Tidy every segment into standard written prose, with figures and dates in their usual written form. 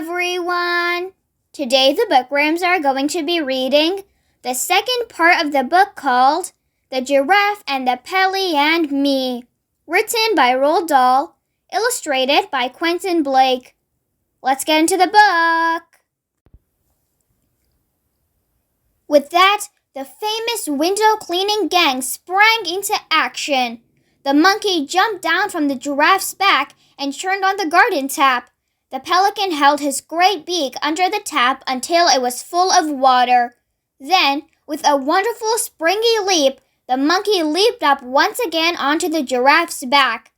everyone! Today the Bookworms are going to be reading the second part of the book called The Giraffe and the Pelly and Me, written by Roald Dahl, illustrated by Quentin Blake. Let's get into the book! With that, the famous window cleaning gang sprang into action. The monkey jumped down from the giraffe's back and turned on the garden tap. The pelican held his great beak under the tap until it was full of water. Then, with a wonderful springy leap, the monkey leaped up once again onto the giraffe's back.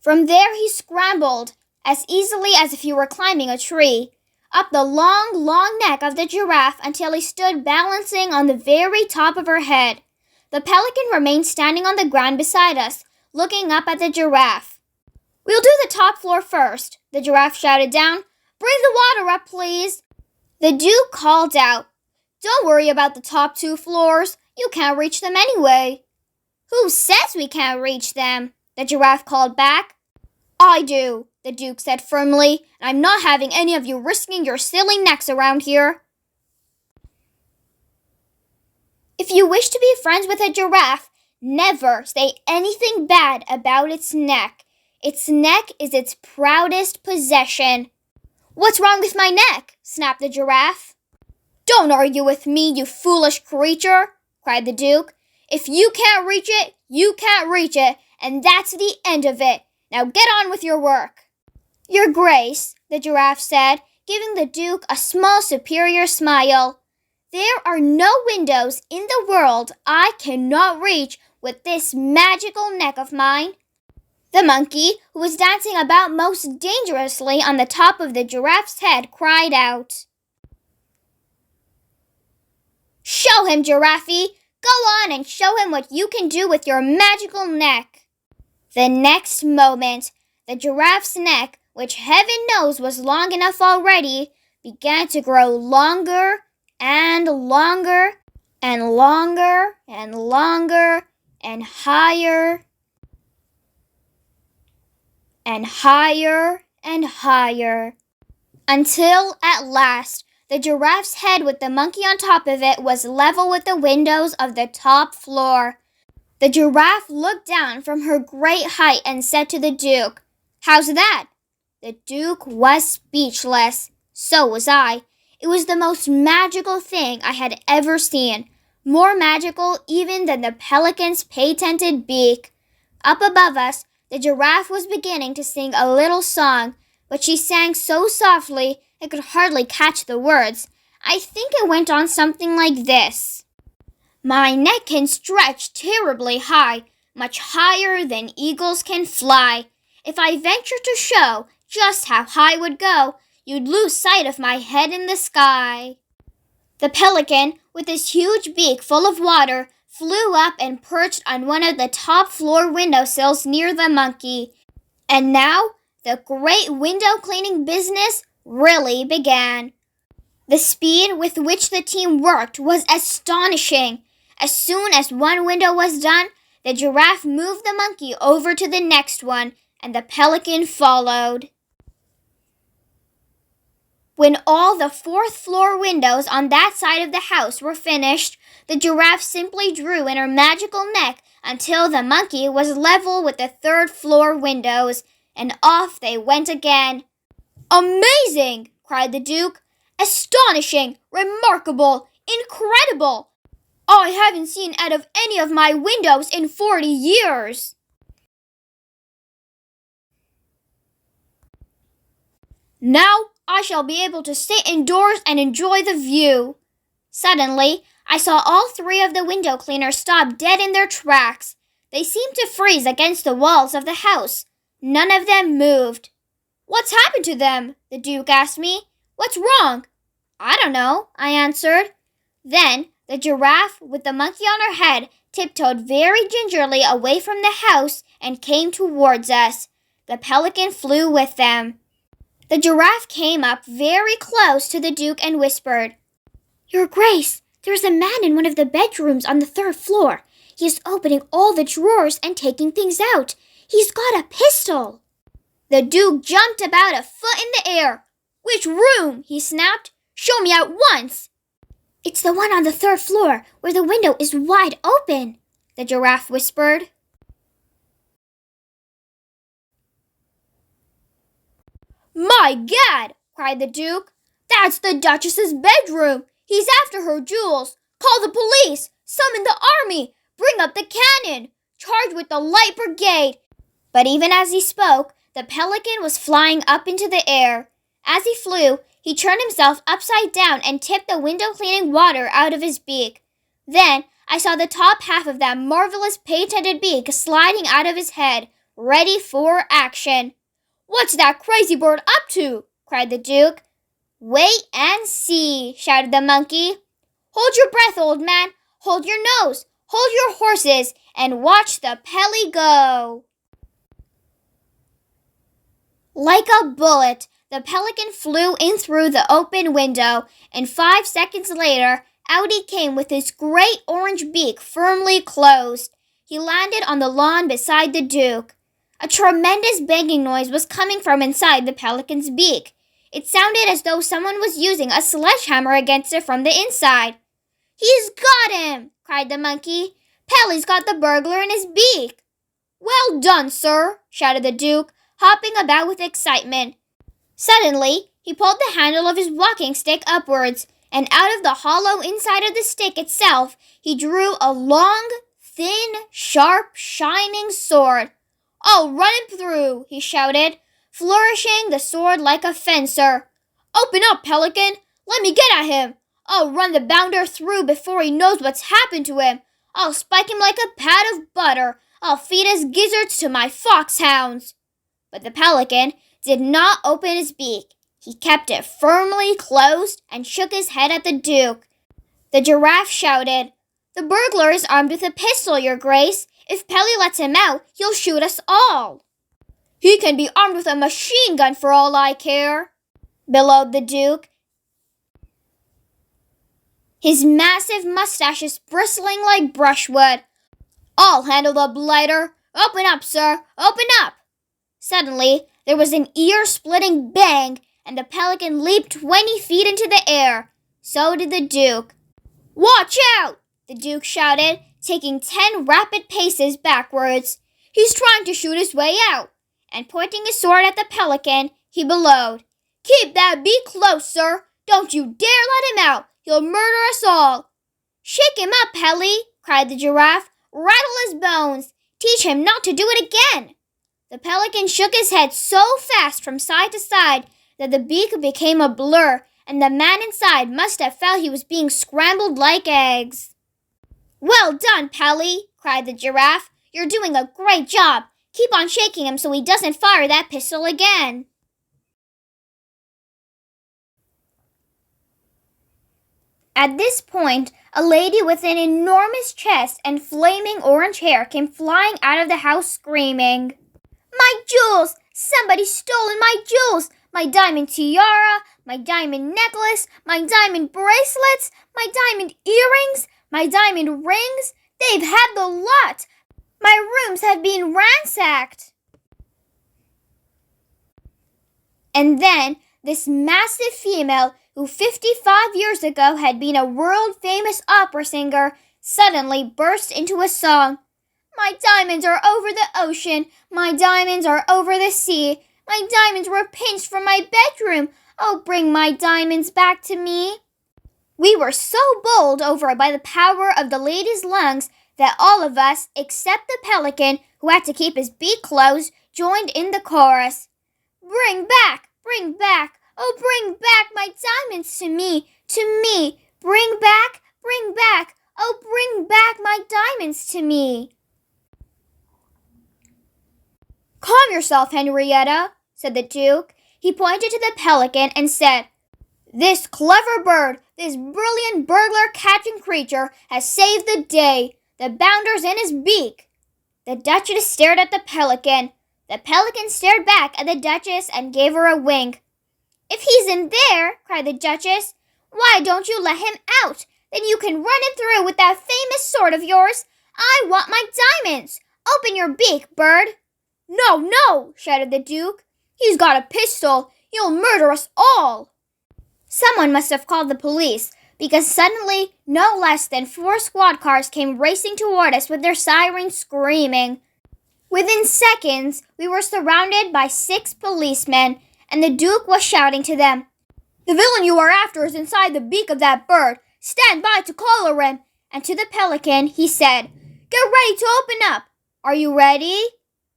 From there he scrambled, as easily as if he were climbing a tree, up the long neck of the giraffe until he stood balancing on the very top of her head. The pelican remained standing on the ground beside us, looking up at the giraffe. "We'll do the top floor first," the giraffe shouted down. "Bring the water up, please." The Duke called out, "Don't worry about the top 2 floors. You can't reach them anyway." "Who says we can't reach them?" the giraffe called back. "I do," the Duke said firmly, "and I'm not having any of you risking your silly necks around here." If you wish to be friends with a giraffe, never say anything bad about its neck. Its neck is its proudest possession. "What's wrong with my neck?" snapped the giraffe. "Don't argue with me, you foolish creature," cried the Duke. "If you can't reach it, you can't reach it, and that's the end of it. Now get on with your work." "Your Grace," the giraffe said, giving the Duke a small superior smile, "there are no windows in the world I cannot reach with this magical neck of mine." The monkey, who was dancing about most dangerously on the top of the giraffe's head, cried out, "Show him, Giraffe! Go on and show him what you can do with your magical neck." The next moment, the giraffe's neck, which heaven knows was long enough already, began to grow longer and longer and longer and longer and higher and higher and higher, until at last the giraffe's head with the monkey on top of it was level with the windows of the top floor. The giraffe looked down from her great height and said to the Duke, "How's that?" The Duke was speechless. So was I. It was the most magical thing I had ever seen, more magical even than the pelican's patented beak. Up above us, the giraffe was beginning to sing a little song, but she sang so softly I could hardly catch the words. I think it went on something like this. "My neck can stretch terribly high, much higher than eagles can fly. If I venture to show just how high would go, you'd lose sight of my head in the sky." The pelican, with his huge beak full of water, flew up and perched on one of the top floor windowsills near the monkey. And now, the great window cleaning business really began. The speed with which the team worked was astonishing. As soon as one window was done, the giraffe moved the monkey over to the next one, and the pelican followed. When all the 4th floor windows on that side of the house were finished, the giraffe simply drew in her magical neck until the monkey was level with the 3rd floor windows, and off they went again. "Amazing!" cried the Duke. "Astonishing! Remarkable! Incredible! I haven't seen out of any of my windows in 40 years. Now I shall be able to sit indoors and enjoy the view." Suddenly, I saw all 3 of the window cleaners stop dead in their tracks. They seemed to freeze against the walls of the house. None of them moved. "What's happened to them?" the Duke asked me. "What's wrong?" "I don't know," I answered. Then the giraffe, with the monkey on her head, tiptoed very gingerly away from the house and came towards us. The pelican flew with them. The giraffe came up very close to the Duke and whispered, "Your Grace, there is a man in one of the bedrooms on the 3rd floor. He is opening all the drawers and taking things out. He's got a pistol." The Duke jumped about a foot in the air. Which room? He snapped. Show me at once. It's the one on the 3rd floor, where the window is wide open, the giraffe whispered. My Gad! Cried the Duke. That's the Duchess's bedroom. He's after her jewels. Call the police. Summon the army. Bring up the cannon. Charge with the light brigade. But even as he spoke, the pelican was flying up into the air. As he flew, he turned himself upside down and tipped the window-cleaning water out of his beak. Then I saw the top half of that marvelous patented beak sliding out of his head, ready for action. What's that crazy bird up to? Cried the Duke. Wait and see, shouted the monkey. Hold your breath, old man. Hold your nose. Hold your horses and watch the Pelly go. Like a bullet, the pelican flew in through the open window, and 5 seconds later, out he came with his great orange beak firmly closed. He landed on the lawn beside the Duke. A tremendous banging noise was coming from inside the pelican's beak. It sounded as though someone was using a sledgehammer against it from the inside. He's got him! Cried the monkey. Pelly's got the burglar in his beak. Well done, sir, shouted the Duke, hopping about with excitement. Suddenly, he pulled the handle of his walking stick upwards, and out of the hollow inside of the stick itself, he drew a long, thin, sharp, shining sword. I'll run him through, he shouted, flourishing the sword like a fencer. Open up, Pelican! Let me get at him! I'll run the bounder through before he knows what's happened to him. I'll spike him like a pat of butter. I'll feed his gizzards to my foxhounds. But the pelican did not open his beak. He kept it firmly closed and shook his head at the Duke. The giraffe shouted, The burglar is armed with a pistol, Your Grace. If Pelly lets him out, he'll shoot us all. He can be armed with a machine gun for all I care, bellowed the Duke, his massive mustaches bristling like brushwood. I'll handle the blighter. Open up, sir. Open up. Suddenly, there was an ear-splitting bang, and the pelican leaped 20 feet into the air. So did the Duke. Watch out! The Duke shouted, taking 10 rapid paces backwards. He's trying to shoot his way out. And pointing his sword at the pelican, he bellowed, Keep that beak close, sir. Don't you dare let him out. He'll murder us all. Shake him up, Pelly, cried the giraffe. Rattle his bones. Teach him not to do it again. The pelican shook his head so fast from side to side that the beak became a blur, and the man inside must have felt he was being scrambled like eggs. Well done, Pelly, cried the giraffe. You're doing a great job. Keep on shaking him so he doesn't fire that pistol again. At this point, a lady with an enormous chest and flaming orange hair came flying out of the house screaming, My jewels! Somebody's stolen my jewels! My diamond tiara, my diamond necklace, my diamond bracelets, my diamond earrings, my diamond rings. They've had the lot! My rooms have been ransacked! And then this massive female, who 55 years ago had been a world-famous opera singer, suddenly burst into a song. My diamonds are over the ocean. My diamonds are over the sea. My diamonds were pinched from my bedroom. Oh, bring my diamonds back to me. We were so bowled over by the power of the lady's lungs that all of us, except the pelican, who had to keep his beak closed, joined in the chorus. Bring back, oh, bring back my diamonds to me, Bring back, oh, bring back my diamonds to me. Calm yourself, Henrietta, said the Duke. He pointed to the pelican and said, This clever bird, this brilliant burglar-catching creature has saved the day. The bounder's in his beak. The Duchess stared at the pelican. The pelican stared back at the Duchess and gave her a wink. If he's in there, cried the Duchess, why don't you let him out? Then you can run him through with that famous sword of yours. I want my diamonds. Open your beak, bird. No, shouted the Duke. He's got a pistol. You'll murder us all!" Someone must have called the police, because suddenly no less than 4 squad cars came racing toward us with their sirens screaming. Within seconds, we were surrounded by 6 policemen, and the Duke was shouting to them, "The villain you are after is inside the beak of that bird. Stand by to collar him." And to the pelican, he said, "Get ready to open up. Are you ready?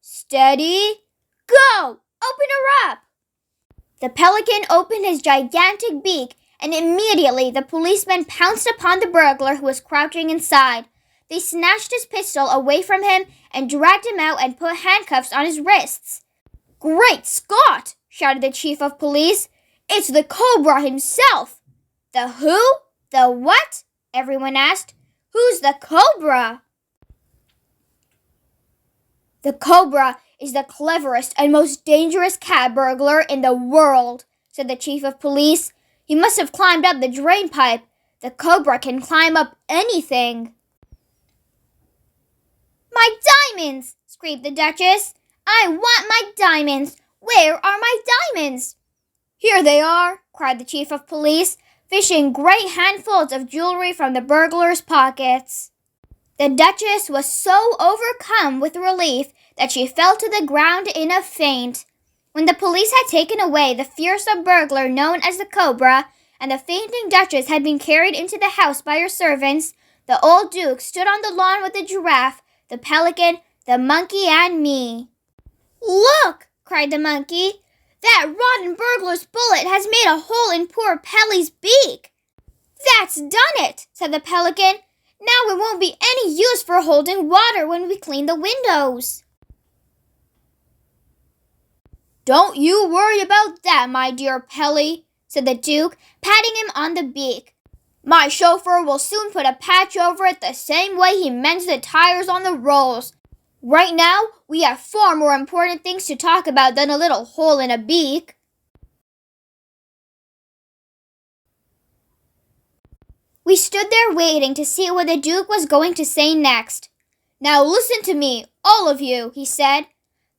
Steady. Go! Open her up!" The pelican opened his gigantic beak, and immediately the policemen pounced upon the burglar who was crouching inside. They snatched his pistol away from him and dragged him out and put handcuffs on his wrists. "Great Scott!" shouted the chief of police. "It's the Cobra himself!" "The who? The what?" everyone asked. "Who's the Cobra?" "The Cobra is the cleverest and most dangerous cat burglar in the world," said the chief of police. "He must have climbed up the drain pipe. The Cobra can climb up anything." "My diamonds!" screamed the Duchess. "I want my diamonds! Where are my diamonds?" "Here they are!" cried the chief of police, fishing great handfuls of jewelry from the burglar's pockets. The Duchess was so overcome with relief that she fell to the ground in a faint. When the police had taken away the fearsome burglar known as the Cobra, and the fainting Duchess had been carried into the house by her servants, the old Duke stood on the lawn with the Giraffe, the Pelican, the Monkey, and me. "Look!" cried the Monkey. "That rotten burglar's bullet has made a hole in poor Pelly's beak." "That's done it," said the Pelican. "Now it won't be any use for holding water when we clean the windows." "Don't you worry about that, my dear Pelly," said the Duke, patting him on the beak. "My chauffeur will soon put a patch over it the same way he mends the tires on the rolls. Right now, we have far more important things to talk about than a little hole in a beak." We stood there waiting to see what the Duke was going to say next. "Now listen to me, all of you," he said.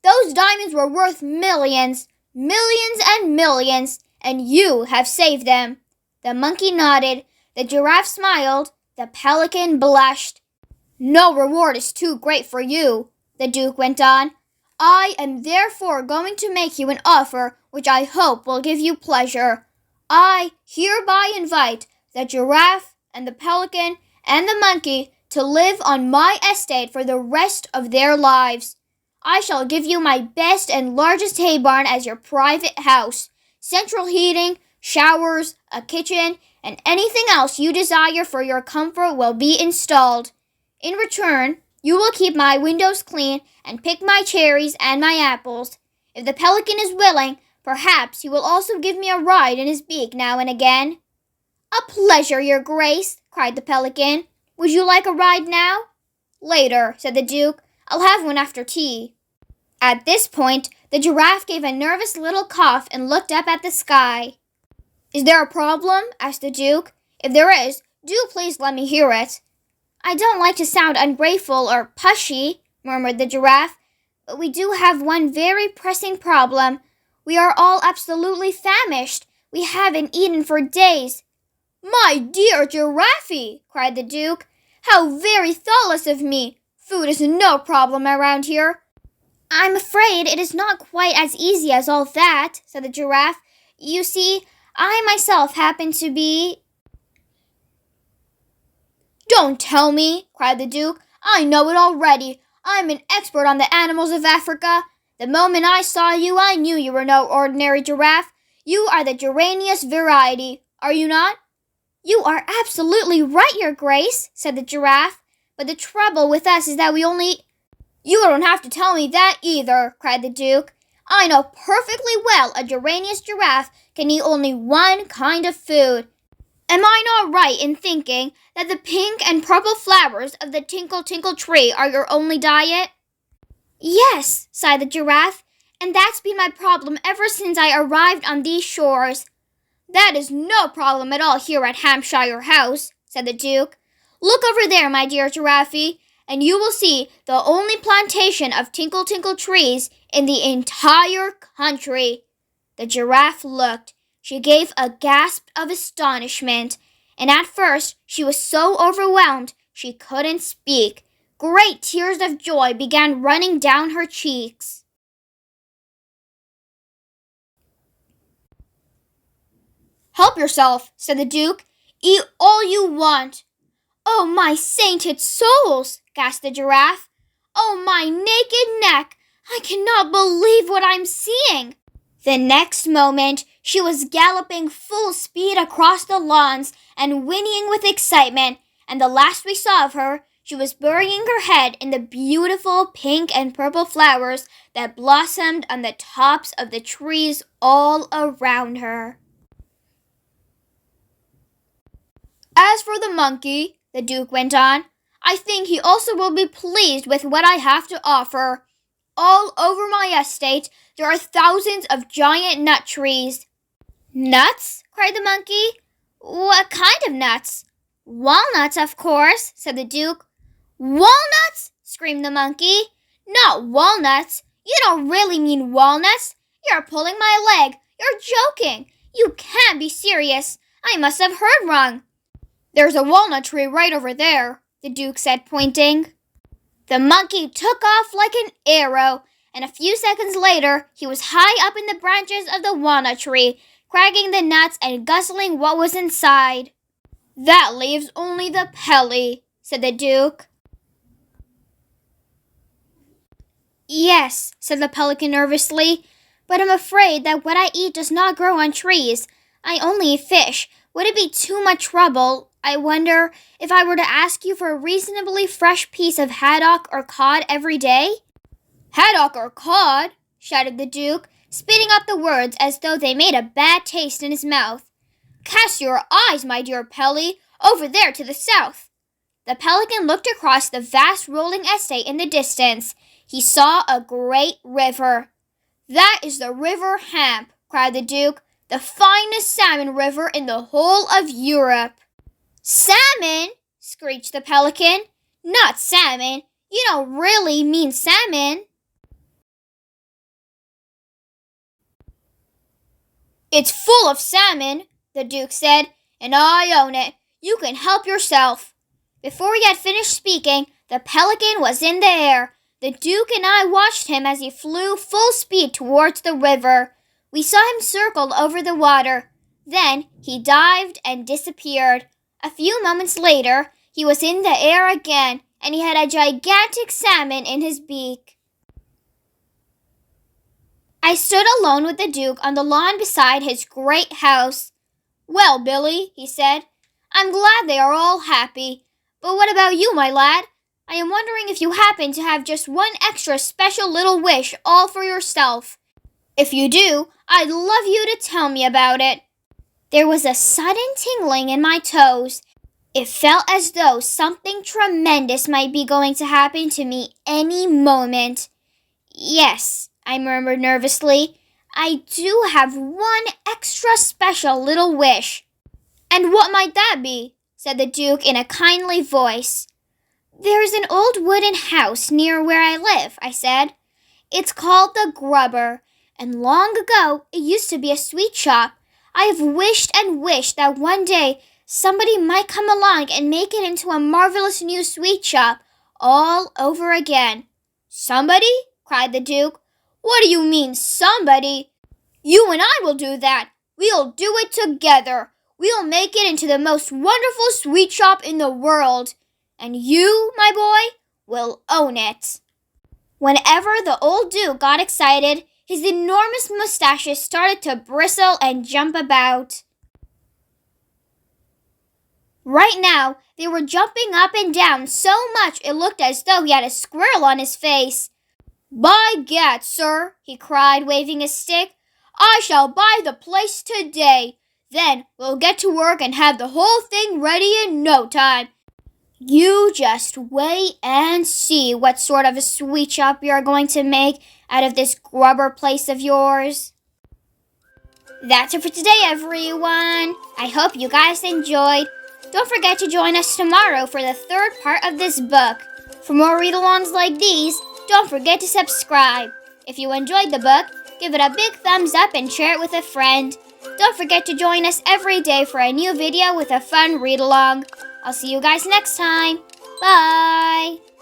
"Those diamonds were worth millions, millions and millions, and you have saved them." The Monkey nodded, the Giraffe smiled, the Pelican blushed. "No reward is too great for you," the Duke went on. "I am therefore going to make you an offer which I hope will give you pleasure. I hereby invite the Giraffe and the Pelican and the Monkey to live on my estate for the rest of their lives. I shall give you my best and largest hay barn as your private house, central heating, showers, a kitchen, and anything else you desire for your comfort will be installed. In return, you will keep my windows clean and pick my cherries and my apples. If the Pelican is willing, perhaps he will also give me a ride in his beak now and again." "A pleasure, your Grace," cried the Pelican. "Would you like a ride now?" "Later," said the Duke. "I'll have one after tea." At this point, the Giraffe gave a nervous little cough and looked up at the sky. "Is there a problem?" asked the Duke. "If there is, do please let me hear it." "I don't like to sound ungrateful or pushy," murmured the Giraffe, "but we do have one very pressing problem. We are all absolutely famished. We haven't eaten for days." "My dear Giraffe!" cried the Duke. "How very thoughtless of me! Food is no problem around here." "I'm afraid it is not quite as easy as all that," said the Giraffe. "You see, I myself happen to be—" "Don't tell me," cried the Duke. "I know it already. I'm an expert on the animals of Africa. The moment I saw you, I knew you were no ordinary giraffe. You are the geranius variety, are you not?" "You are absolutely right, your Grace," said the Giraffe. "But the trouble with us is that we only—" "You don't have to tell me that either," cried the Duke. "I know perfectly well a geranius giraffe can eat only one kind of food. Am I not right in thinking that the pink and purple flowers of the Tinkle Tinkle tree are your only diet?" "Yes," sighed the Giraffe, "and that's been my problem ever since I arrived on these shores." "That is no problem at all here at Hampshire House," said the Duke. "Look over there, my dear Giraffe, and you will see the only plantation of Tinkle Tinkle trees in the entire country." The giraffe looked. She gave a gasp of astonishment, and at first she was so overwhelmed she couldn't speak. Great tears of joy began running down her cheeks. "Help yourself," said the Duke. "Eat all you want." "Oh, my sainted souls!" gasped the giraffe. "Oh, my naked neck! I cannot believe what I'm seeing." The next moment, she was galloping full speed across the lawns and whinnying with excitement, and the last we saw of her, she was burying her head in the beautiful pink and purple flowers that blossomed on the tops of the trees all around her. "As for the monkey," the Duke went on, "I think he also will be pleased with what I have to offer. All over my estate there are thousands of giant nut trees." "Nuts?" cried the monkey. "What kind of nuts?" "Walnuts, of course," said the Duke. "Walnuts?" screamed the monkey. "Not walnuts. You don't really mean walnuts. You're pulling my leg. You're joking. You can't be serious. I must have heard wrong." "There's a walnut tree right over there," the Duke said, pointing. The monkey took off like an arrow, and a few seconds later he was high up in the branches of the walnut tree, cracking the nuts and guzzling what was inside. "That leaves only the Pelly," said the Duke. "Yes," said the pelican nervously, "but I'm afraid that what I eat does not grow on trees. I only eat fish. Would it be too much trouble, I wonder, if I were to ask you for a reasonably fresh piece of haddock or cod every day?" "Haddock or cod?" shouted the Duke, spitting up the words as though they made a bad taste in his mouth. "Cast your eyes, my dear Pelly, over there to the south." The pelican looked across the vast rolling estate in the distance. He saw a great river. "That is the River Hamp," cried the Duke, "the finest salmon river in the whole of Europe." "Salmon?" screeched the pelican. "Not salmon. You don't really mean salmon." "It's full of salmon," the Duke said, "and I own it. You can help yourself." Before he had finished speaking, the pelican was in the air. The Duke and I watched him as he flew full speed towards the river. We saw him circle over the water. Then he dived and disappeared. A few moments later, he was in the air again, and he had a gigantic salmon in his beak. I stood alone with the Duke on the lawn beside his great house. "Well, Billy," he said, "I'm glad they are all happy. But what about you, my lad? I am wondering if you happen to have just one extra special little wish all for yourself. If you do, I'd love you to tell me about it." There was a sudden tingling in my toes. It felt as though something tremendous might be going to happen to me any moment. "Yes," I murmured nervously, "I do have one extra special little wish." "And what might that be?" said the Duke in a kindly voice. "There's an old wooden house near where I live," I said. "It's called the Grubber, and long ago it used to be a sweet shop. I have wished and wished that one day somebody might come along and make it into a marvelous new sweet shop all over again." "Somebody?" cried the Duke. "What do you mean, somebody?" "You and I will do that. We'll do it together. We'll make it into the most wonderful sweet shop in the world. And you, my boy, will own it." Whenever the old Duke got excited, his enormous mustaches started to bristle and jump about. Right now, they were jumping up and down so much it looked as though he had a squirrel on his face. "By gad, sir," he cried, waving his stick, "I shall buy the place today. Then we'll get to work and have the whole thing ready in no time. You just wait and see what sort of a sweet shop you're going to make out of this Grubber place of yours." That's it for today, everyone. I hope you guys enjoyed. Don't forget to join us tomorrow for the third part of this book. For more read-alongs like these, don't forget to subscribe. If you enjoyed the book, give it a big thumbs up and share it with a friend. Don't forget to join us every day for a new video with a fun read-along. I'll see you guys next time. Bye!